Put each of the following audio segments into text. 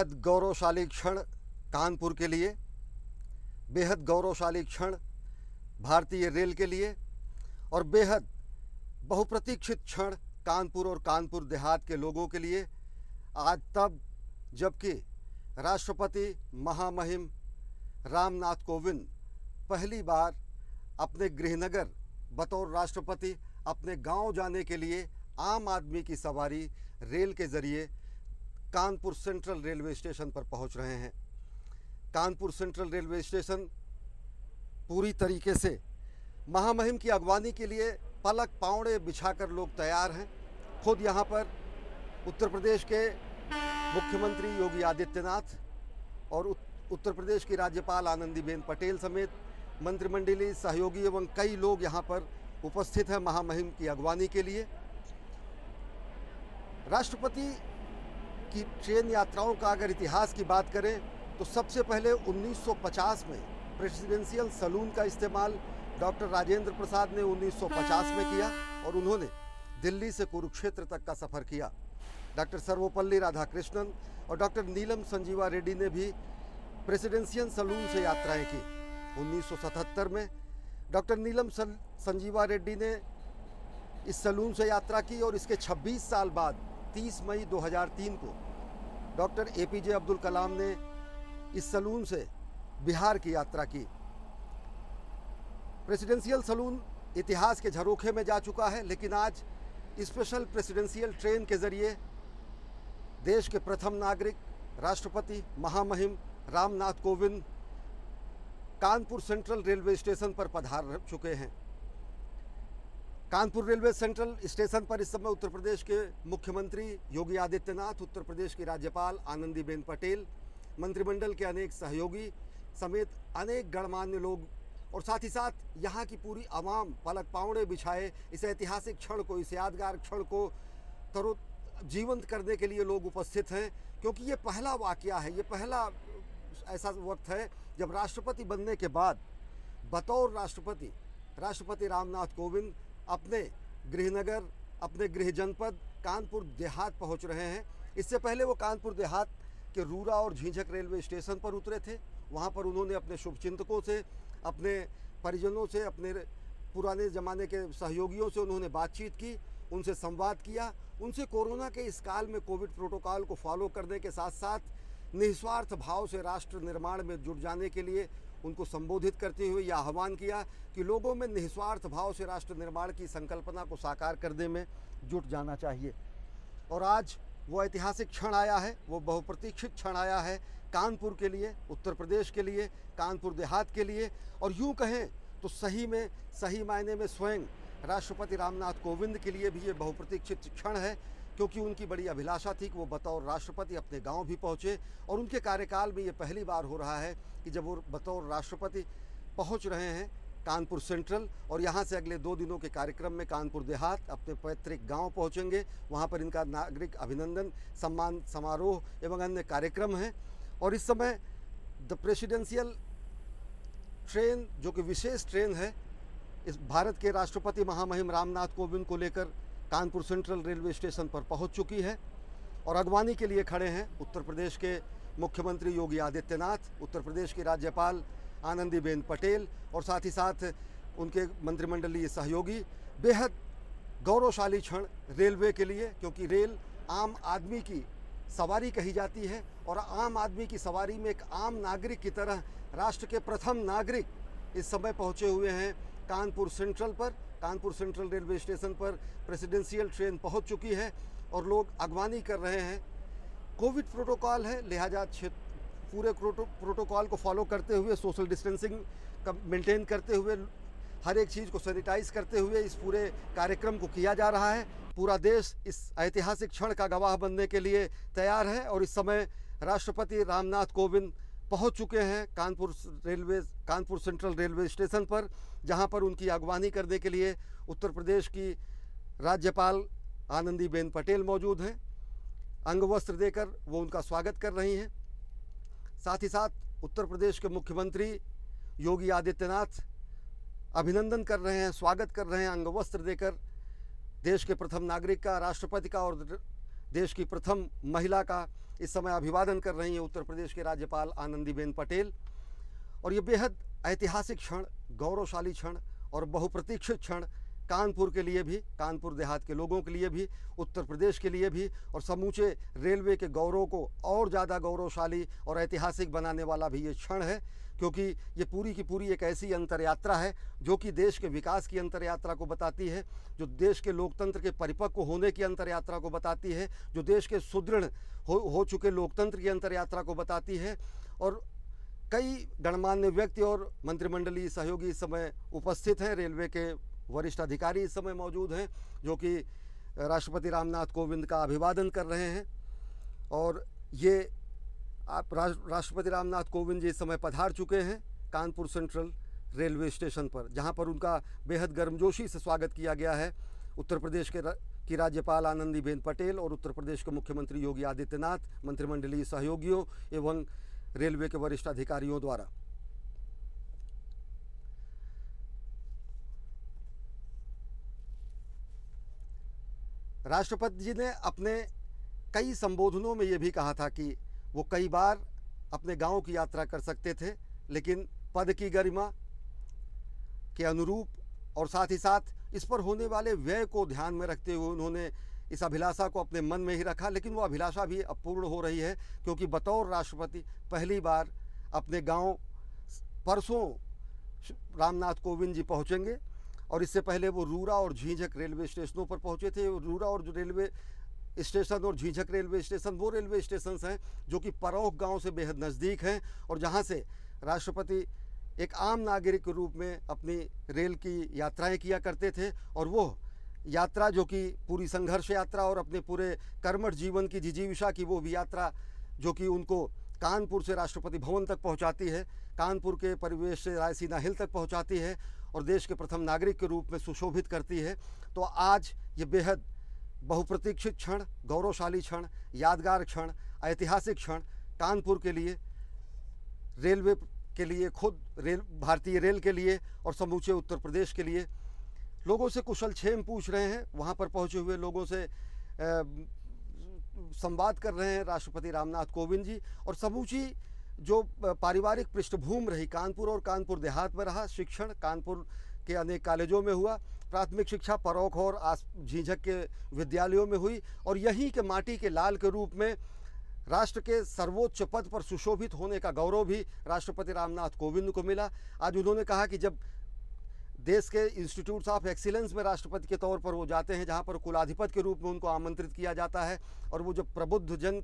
बेहद गौरवशाली क्षण कानपुर के लिए, बेहद गौरवशाली क्षण भारतीय रेल के लिए और बेहद बहुप्रतीक्षित क्षण कानपुर और कानपुर देहात के लोगों के लिए। आज तब जबकि राष्ट्रपति महामहिम रामनाथ कोविंद पहली बार अपने गृहनगर बतौर राष्ट्रपति अपने गांव जाने के लिए आम आदमी की सवारी रेल के ज़रिए कानपुर सेंट्रल रेलवे स्टेशन पर पहुंच रहे हैं। कानपुर सेंट्रल रेलवे स्टेशन पूरी तरीके से महामहिम की अगवानी के लिए पलक पावड़े बिछाकर लोग तैयार हैं। खुद यहां पर उत्तर प्रदेश के मुख्यमंत्री योगी आदित्यनाथ और उत्तर प्रदेश की राज्यपाल आनंदीबेन पटेल समेत मंत्रिमंडलीय सहयोगी एवं कई लोग यहां पर उपस्थित हैं महामहिम की अगवानी के लिए। राष्ट्रपति की ट्रेन यात्राओं का अगर इतिहास की बात करें तो सबसे पहले 1950 में प्रेसिडेंशियल सलून का इस्तेमाल डॉक्टर राजेंद्र प्रसाद ने 1950 में किया और उन्होंने दिल्ली से कुरुक्षेत्र तक का सफ़र किया। डॉक्टर सर्वपल्ली राधाकृष्णन और डॉक्टर नीलम संजीवा रेड्डी ने भी प्रेसिडेंशियल सलून से यात्राएं की। 1977 में डॉक्टर नीलम संजीवा रेड्डी ने इस सलून से यात्रा की और इसके 26 साल बाद 30 मई 2003 को डॉक्टर APJ अब्दुल कलाम ने इस सलून से बिहार की यात्रा की। प्रेसिडेंशियल सलून इतिहास के झरोखे में जा चुका है, लेकिन आज स्पेशल प्रेसिडेंशियल ट्रेन के ज़रिए देश के प्रथम नागरिक राष्ट्रपति महामहिम Ramnath Kovind Kanpur central railway station पर पधार चुके हैं। कानपुर रेलवे सेंट्रल स्टेशन पर इस समय उत्तर प्रदेश के मुख्यमंत्री योगी आदित्यनाथ, उत्तर प्रदेश की राज्यपाल आनंदीबेन पटेल, मंत्रिमंडल के अनेक सहयोगी समेत अनेक गणमान्य लोग और साथ ही साथ यहाँ की पूरी आवाम पलक पावड़े बिछाए इस ऐतिहासिक क्षण को, इस यादगार क्षण को जीवंत करने के लिए लोग उपस्थित हैं। क्योंकि ये पहला वाकया है, ये पहला ऐसा वक्त है जब राष्ट्रपति बनने के बाद बतौर राष्ट्रपति रामनाथ कोविंद अपने गृहनगर, अपने गृह जनपद कानपुर देहात पहुंच रहे हैं। इससे पहले वो कानपुर देहात के रूरा और झींझक रेलवे स्टेशन पर उतरे थे। वहां पर उन्होंने अपने शुभचिंतकों से, अपने परिजनों से, अपने पुराने ज़माने के सहयोगियों से उन्होंने बातचीत की, उनसे संवाद किया, उनसे कोरोना के इस काल में कोविड प्रोटोकॉल को फॉलो करने के साथ साथ निस्वार्थ भाव से राष्ट्र निर्माण में जुट जाने के लिए उनको संबोधित करते हुए यह आह्वान किया कि लोगों में निस्वार्थ भाव से राष्ट्र निर्माण की संकल्पना को साकार करने में जुट जाना चाहिए। और आज वो ऐतिहासिक क्षण आया है, वो बहुप्रतीक्षित क्षण आया है कानपुर के लिए, उत्तर प्रदेश के लिए, कानपुर देहात के लिए। और यूँ कहें तो सही मायने में स्वयं राष्ट्रपति रामनाथ कोविंद के लिए भी ये बहुप्रतीक्षित क्षण है, क्योंकि उनकी बड़ी अभिलाषा थी कि वो बतौर राष्ट्रपति अपने गांव भी पहुँचे। और उनके कार्यकाल में ये पहली बार हो रहा है कि जब वो बतौर राष्ट्रपति पहुँच रहे हैं कानपुर सेंट्रल, और यहाँ से अगले 2 दिनों के कार्यक्रम में कानपुर देहात अपने पैतृक गांव पहुँचेंगे। वहाँ पर इनका नागरिक अभिनंदन, सम्मान समारोह एवं अन्य कार्यक्रम हैं। और इस समय द प्रेसिडेंशियल ट्रेन, जो कि विशेष ट्रेन है, इस भारत के राष्ट्रपति महामहिम रामनाथ कोविंद को लेकर कानपुर सेंट्रल रेलवे स्टेशन पर पहुंच चुकी है और अगवानी के लिए खड़े हैं उत्तर प्रदेश के मुख्यमंत्री योगी आदित्यनाथ, उत्तर प्रदेश की राज्यपाल आनंदीबेन पटेल और साथ ही साथ उनके मंत्रिमंडलीय सहयोगी। बेहद गौरवशाली क्षण रेलवे के लिए, क्योंकि रेल आम आदमी की सवारी कही जाती है और आम आदमी की सवारी में एक आम नागरिक की तरह राष्ट्र के प्रथम नागरिक इस समय पहुँचे हुए हैं कानपुर सेंट्रल पर। कानपुर सेंट्रल रेलवे स्टेशन पर प्रेसिडेंशियल ट्रेन पहुंच चुकी है और लोग अगवानी कर रहे हैं। कोविड प्रोटोकॉल है, लिहाजा पूरे प्रोटोकॉल को फॉलो करते हुए, सोशल डिस्टेंसिंग का मेंटेन करते हुए, हर एक चीज़ को सैनिटाइज करते हुए इस पूरे कार्यक्रम को किया जा रहा है। पूरा देश इस ऐतिहासिक क्षण का गवाह बनने के लिए तैयार है और इस समय राष्ट्रपति रामनाथ कोविंद पहुंच चुके हैं कानपुर सेंट्रल रेलवे स्टेशन पर, जहां पर उनकी अगवानी करने के लिए उत्तर प्रदेश की राज्यपाल आनंदीबेन पटेल मौजूद हैं। अंगवस्त्र देकर वो उनका स्वागत कर रही हैं। साथ ही साथ उत्तर प्रदेश के मुख्यमंत्री योगी आदित्यनाथ अभिनंदन कर रहे हैं, स्वागत कर रहे हैं अंगवस्त्र देकर देश के प्रथम नागरिक का, राष्ट्रपति का और देश की प्रथम महिला का इस समय अभिवादन कर रही हैं उत्तर प्रदेश के राज्यपाल आनंदीबेन पटेल। और ये बेहद ऐतिहासिक क्षण, गौरवशाली क्षण और बहुप्रतीक्षित क्षण कानपुर के लिए भी, कानपुर देहात के लोगों के लिए भी, उत्तर प्रदेश के लिए भी और समूचे रेलवे के गौरव को और ज़्यादा गौरवशाली और ऐतिहासिक बनाने वाला भी ये क्षण है, क्योंकि ये पूरी की पूरी एक ऐसी अंतर यात्रा है जो कि देश के विकास की अंतर यात्रा को बताती है, जो देश के लोकतंत्र के परिपक्व होने की अंतर यात्रा को बताती है, जो देश के सुदृढ़ हो चुके लोकतंत्र की अंतर यात्रा को बताती है। और कई गणमान्य व्यक्ति और मंत्रिमंडलीय सहयोगी इस समय उपस्थित हैं, रेलवे के वरिष्ठ अधिकारी इस समय मौजूद हैं जो कि राष्ट्रपति रामनाथ कोविंद का अभिवादन कर रहे हैं। और ये राष्ट्रपति रामनाथ कोविंद जी इस समय पधार चुके हैं कानपुर सेंट्रल रेलवे स्टेशन पर, जहां पर उनका बेहद गर्मजोशी से स्वागत किया गया है उत्तर प्रदेश की राज्यपाल आनंदीबेन पटेल और उत्तर प्रदेश के मुख्यमंत्री योगी आदित्यनाथ, मंत्रिमंडलीय सहयोगियों एवं रेलवे के वरिष्ठ अधिकारियों द्वारा। राष्ट्रपति जी ने अपने कई संबोधनों में ये भी कहा था कि वो कई बार अपने गांव की यात्रा कर सकते थे, लेकिन पद की गरिमा के अनुरूप और साथ ही साथ इस पर होने वाले व्यय को ध्यान में रखते हुए उन्होंने इस अभिलाषा को अपने मन में ही रखा। लेकिन वो अभिलाषा भी अपूर्ण हो रही है, क्योंकि बतौर राष्ट्रपति पहली बार अपने गांव परसों रामनाथ कोविंद जी पहुंचेंगे। और इससे पहले वो रूरा और झींझक रेलवे स्टेशनों पर पहुंचे थे। रूरा और रेलवे स्टेशन और झींझक रेलवे स्टेशन वो रेलवे स्टेशन हैं जो कि परौख गांव से बेहद नज़दीक हैं और जहां से राष्ट्रपति एक आम नागरिक के रूप में अपनी रेल की यात्राएं किया करते थे। और वो यात्रा जो कि पूरी संघर्ष यात्रा और अपने पूरे कर्मठ जीवन की जिजीविषा की वो भी यात्रा जो कि उनको कानपुर से राष्ट्रपति भवन तक पहुंचाती है, कानपुर के परिवेश से रायसीना हिल तक पहुंचाती है और देश के प्रथम नागरिक के रूप में सुशोभित करती है। तो आज ये बेहद बहुप्रतीक्षित क्षण, गौरवशाली क्षण, यादगार क्षण, ऐतिहासिक क्षण कानपुर के लिए, रेलवे के लिए, खुद भारतीय रेल के लिए और समूचे उत्तर प्रदेश के लिए। लोगों से कुशल क्षेम पूछ रहे हैं, वहाँ पर पहुँचे हुए लोगों से संवाद कर रहे हैं राष्ट्रपति रामनाथ कोविंद जी। और समूची जो पारिवारिक पृष्ठभूमि रही कानपुर और कानपुर देहात में रहा, शिक्षण कानपुर के अनेक कॉलेजों में हुआ, प्राथमिक शिक्षा परौख और झींझक के विद्यालयों में हुई और यहीं के माटी के लाल के रूप में राष्ट्र के सर्वोच्च पद पर सुशोभित होने का गौरव भी राष्ट्रपति रामनाथ कोविंद को मिला। आज उन्होंने कहा कि जब देश के इंस्टीट्यूट्स ऑफ एक्सीलेंस में राष्ट्रपति के तौर पर वो जाते हैं, जहां पर कुलाधिपति के रूप में उनको आमंत्रित किया जाता है और वो जब प्रबुद्ध जन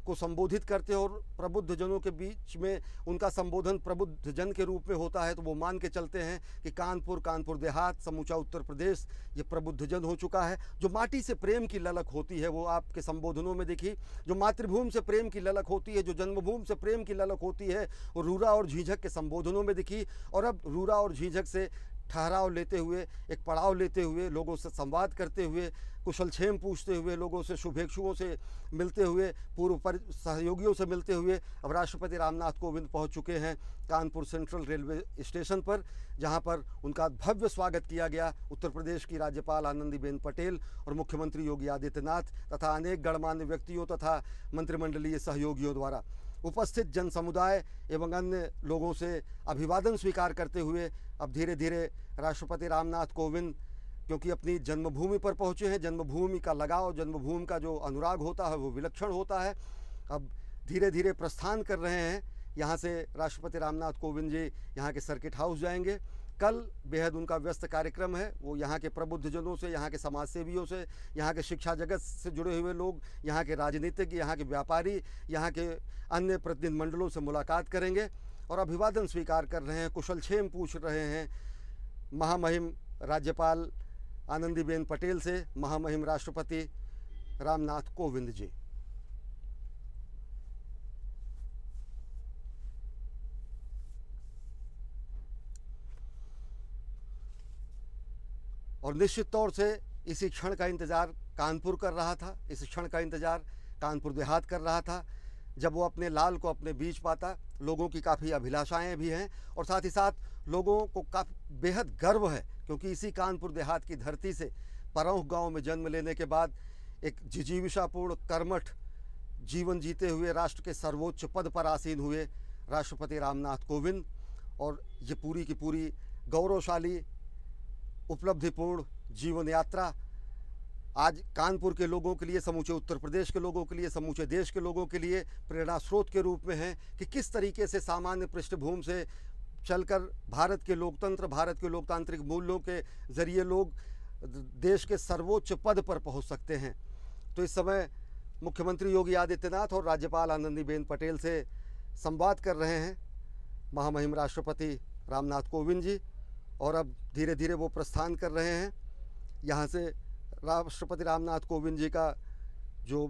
को संबोधित करते हैं और प्रबुद्ध जनों के बीच में उनका संबोधन प्रबुद्ध जन के रूप में होता है, तो वो मान के चलते हैं कि कानपुर देहात, समूचा उत्तर प्रदेश ये प्रबुद्ध जन हो चुका है। जो माटी से प्रेम की ललक होती है वो आपके संबोधनों में दिखी, जो मातृभूमि से प्रेम की ललक होती है, जो जन्मभूमि से प्रेम की ललक होती है, वो रूरा और झींझक के संबोधनों में दिखी। और अब रूरा और झींझक से ठहराव लेते हुए, एक पड़ाव लेते हुए, लोगों से संवाद करते हुए, कुशल क्षेम पूछते हुए, लोगों से, शुभेच्छुओं से मिलते हुए, पूर्व सहयोगियों से मिलते हुए अब राष्ट्रपति रामनाथ कोविंद पहुंच चुके हैं कानपुर सेंट्रल रेलवे स्टेशन पर, जहां पर उनका भव्य स्वागत किया गया उत्तर प्रदेश की राज्यपाल आनंदीबेन पटेल और मुख्यमंत्री योगी आदित्यनाथ तथा अनेक गणमान्य व्यक्तियों तथा मंत्रिमंडलीय सहयोगियों द्वारा। उपस्थित जन समुदाय एवं अन्य लोगों से अभिवादन स्वीकार करते हुए अब धीरे धीरे राष्ट्रपति रामनाथ कोविंद, क्योंकि अपनी जन्मभूमि पर पहुँचे हैं, जन्मभूमि का लगाव, जन्मभूमि का जो अनुराग होता है वो विलक्षण होता है, अब धीरे धीरे प्रस्थान कर रहे हैं। यहाँ से राष्ट्रपति रामनाथ कोविंद जी यहाँ के सर्किट हाउस जाएंगे। कल बेहद उनका व्यस्त कार्यक्रम है, वो यहाँ के प्रबुद्धजनों से, यहाँ के समाजसेवियों से, यहाँ के शिक्षा जगत से जुड़े हुए लोग, यहाँ के राजनीतिक, यहाँ के व्यापारी, यहाँ के अन्य प्रतिनिधिमंडलों से मुलाकात करेंगे और अभिवादन स्वीकार कर रहे हैं, कुशल क्षेम पूछ रहे हैं महामहिम राज्यपाल आनंदीबेन पटेल से, महामहिम राष्ट्रपति रामनाथ कोविंद जी। और निश्चित तौर से इसी क्षण का इंतज़ार कानपुर कर रहा था, इस क्षण का इंतज़ार कानपुर देहात कर रहा था, जब वो अपने लाल को अपने बीच पाता। लोगों की काफ़ी अभिलाषाएं भी हैं और साथ ही साथ लोगों को काफ़ी बेहद गर्व है, क्योंकि इसी कानपुर देहात की धरती से परौख गांव में जन्म लेने के बाद एक जिजीविषापूर्ण कर्मठ जीवन जीते हुए राष्ट्र के सर्वोच्च पद पर आसीन हुए राष्ट्रपति रामनाथ कोविंद, और ये पूरी की पूरी गौरवशाली उपलब्धिपूर्ण जीवन यात्रा आज कानपुर के लोगों के लिए, समूचे उत्तर प्रदेश के लोगों के लिए, समूचे देश के लोगों के लिए प्रेरणा स्रोत के रूप में है कि किस तरीके से सामान्य पृष्ठभूमि से चलकर भारत के लोकतंत्र, भारत के लोकतांत्रिक मूल्यों के जरिए लोग देश के सर्वोच्च पद पर पहुंच सकते हैं। तो इस समय मुख्यमंत्री योगी आदित्यनाथ और राज्यपाल आनंदीबेन पटेल से संवाद कर रहे हैं महामहिम राष्ट्रपति रामनाथ कोविंद जी, और अब धीरे धीरे वो प्रस्थान कर रहे हैं। यहाँ से राष्ट्रपति रामनाथ कोविंद जी का जो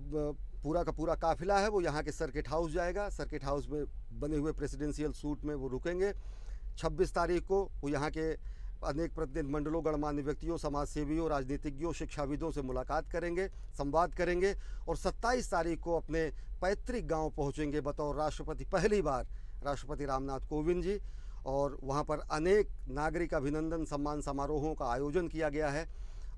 पूरा का पूरा काफिला है वो यहाँ के सर्किट हाउस जाएगा। सर्किट हाउस में बने हुए प्रेसिडेंशियल सूट में वो रुकेंगे। 26 तारीख को वो यहाँ के अनेक प्रतिनिधि मंडलों, गणमान्य व्यक्तियों, समाजसेवियों, राजनीतिज्ञों, शिक्षाविदों से मुलाकात करेंगे, संवाद करेंगे, और 27 तारीख को अपने पैतृक गांव पहुंचेंगे बतौर राष्ट्रपति, पहली बार राष्ट्रपति रामनाथ कोविंद जी। और वहां पर अनेक नागरिक अभिनंदन सम्मान समारोहों का आयोजन किया गया है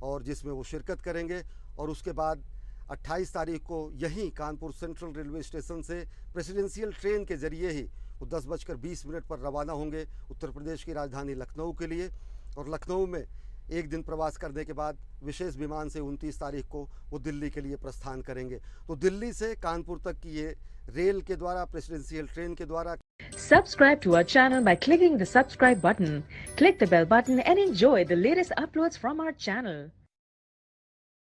और जिसमें वो शिरकत करेंगे। और उसके बाद 28 तारीख को यहीं कानपुर सेंट्रल रेलवे स्टेशन से प्रेसिडेंशियल ट्रेन के जरिए ही वो 10:20 पर रवाना होंगे उत्तर प्रदेश की राजधानी लखनऊ के लिए, और लखनऊ में एक दिन प्रवास करने के बाद विशेष विमान से 29 तारीख को वो दिल्ली के लिए प्रस्थान करेंगे। तो दिल्ली से कानपुर तक की ये रेल के द्वारा, प्रेसिडेंशियल ट्रेन के द्वारा। Subscribe to our channel by clicking the subscribe button. Click the bell button and enjoy the latest uploads from our channel.